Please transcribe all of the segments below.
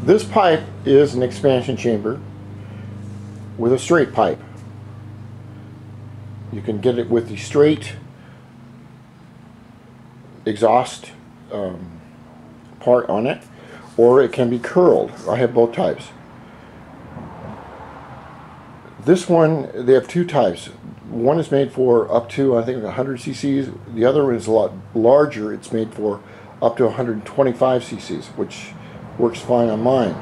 This pipe is an expansion chamber with a straight pipe. You can get it with the straight exhaust part on it, or it can be curled. I have both types. This one, they have two types. One is made for up to, I think, 100 cc's. The other one is a lot larger. It's made for up to 125 cc's, which works fine on mine.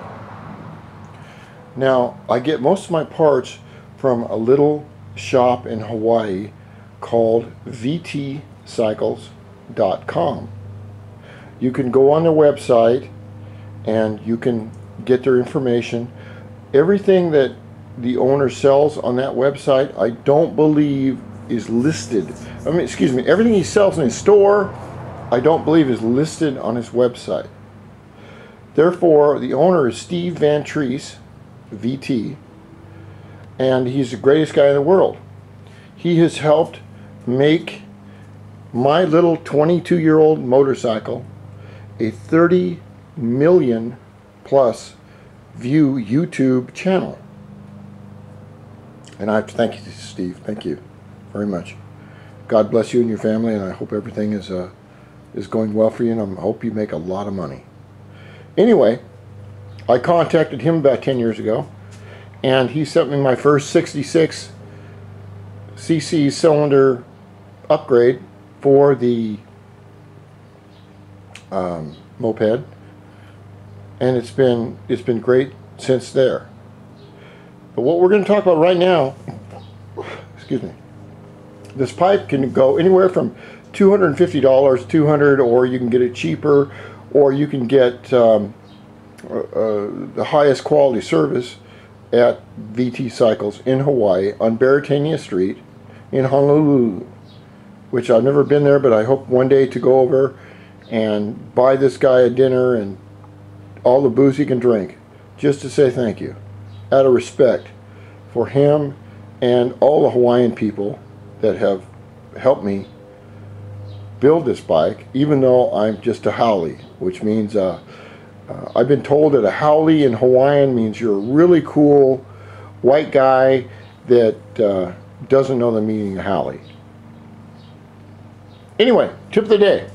Now, I get most of my parts from a little shop in Hawaii called VTcycles.com. You can go on their website and you can get their information. Everything that the owner sells on that website, I don't believe is listed. I mean, excuse me, everything he sells in his store, I don't believe is listed on his website. Therefore, the owner is Steve Van Treese, VT, and he's the greatest guy in the world. He has helped make my little 22-year-old motorcycle a 30 million plus view YouTube channel. And I have to thank you, Steve. Thank you very much. God bless you and your family, and I hope everything is going well for you, and I hope you make a lot of money. Anyway, I contacted him about 10 years ago, and he sent me my first 66 cc cylinder upgrade for the moped, and it's been great since there. But what we're going to talk about right now, excuse me, this pipe can go anywhere from $250, $200, or you can get it cheaper, or you can get the highest quality service at VT Cycles in Hawaii on Baratania Street in Honolulu, which I've never been there, but I hope one day to go over and buy this guy a dinner and all the booze he can drink, just to say thank you, out of respect for him and all the Hawaiian people that have helped me build this bike, even though I'm just a haole, which means I've been told that a haole in Hawaiian means you're a really cool white guy that doesn't know the meaning of haole. Anyway, tip of the day.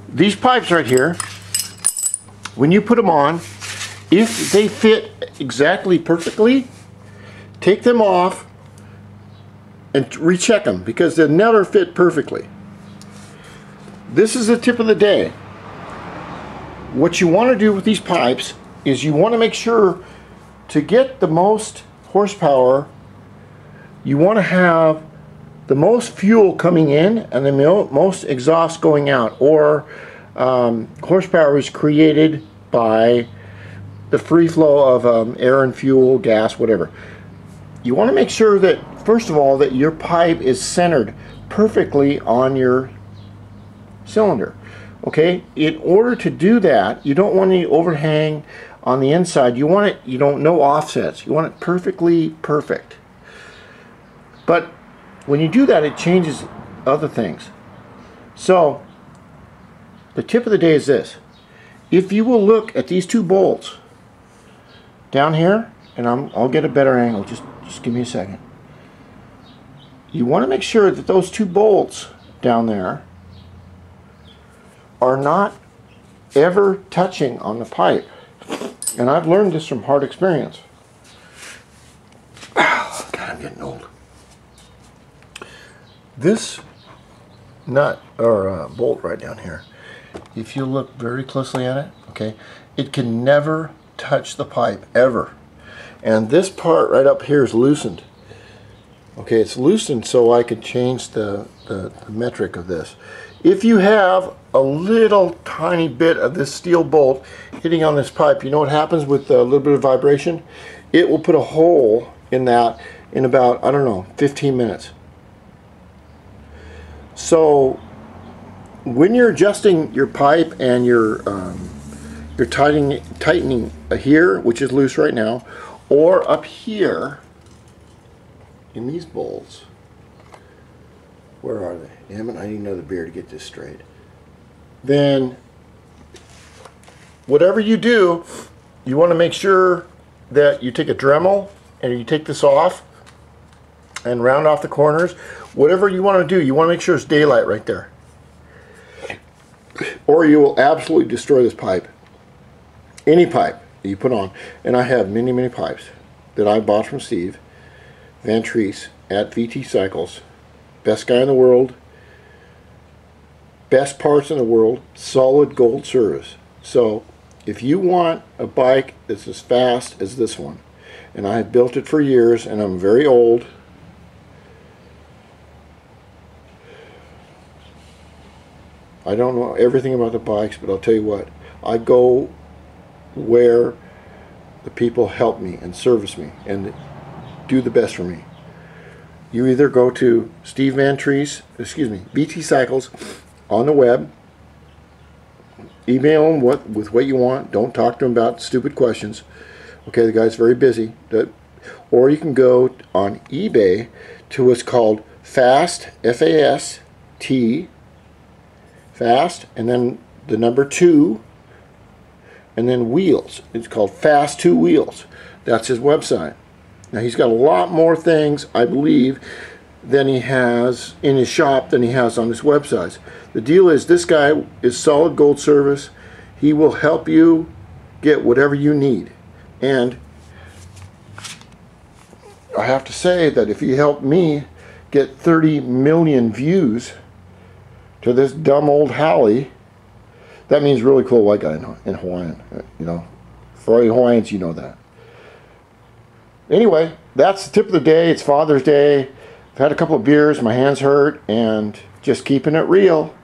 These pipes right here, when you put them on, if they fit exactly perfectly, take them off and recheck them, because they'll never fit perfectly. This is the tip of the day. What you want to do with these pipes is you want to make sure to get the most horsepower, you want to have the most fuel coming in and the most exhaust going out, or horsepower is created by the free flow of air and fuel, gas, whatever. You want to make sure that, first of all, that your pipe is centered perfectly on your cylinder. Okay, in order to do that, you don't want any overhang on the inside. You want it, no offsets. You want it perfectly perfect. But when you do that, it changes other things. So the tip of the day is this. If you will look at these two bolts down here, and I'll get a better angle, just give me a second. You want to make sure that those two bolts down there are not ever touching on the pipe. And I've learned this from hard experience. God, I'm getting old. This nut or bolt right down here, if you look very closely at it, okay, it can never touch the pipe ever. And this part right up here is loosened. Okay, it's loosened so I can change the metric of this. If you have a little tiny bit of this steel bolt hitting on this pipe, you know what happens with a little bit of vibration? It will put a hole in that in about, I don't know, 15 minutes. So when you're adjusting your pipe and you're tightening here, which is loose right now, or up here in these bolts, where are they? Damn it, I need another beer to get this straight. then whatever you do, you want to make sure that you take a Dremel and you take this off and round off the corners. Whatever you want to do, you want to make sure it's daylight right there, or you will absolutely destroy this pipe. Any pipe that you put on. And I have many pipes that I bought from Steve Van Treese at VT Cycles. Best guy in the world, best parts in the world, solid gold service. So if you want a bike that's as fast as this one, and I've built it for years and I'm very old, I don't know everything about the bikes, but I'll tell you what, I go where the people help me and service me and do the best for me. You either go to Steve Van Treese, VT Cycles on the web, email him with what you want, don't talk to him about stupid questions. Okay, the guy's very busy. Or you can go on eBay to what's called Fast, F-A-S-T, Fast, and then the number 2, and then Wheels. It's called Fast 2 Wheels. That's his website. Now he's got a lot more things, I believe, than he has in his shop than he has on his websites. The deal is, this guy is solid gold service. He will help you get whatever you need. And I have to say that if he helped me get 30 million views to this dumb old Halley, that means really cool white guy in Hawaiian. You know, for all you Hawaiians, you know that. Anyway, that's the tip of the day. It's Father's Day. I've had a couple of beers, my hands hurt, and just keeping it real.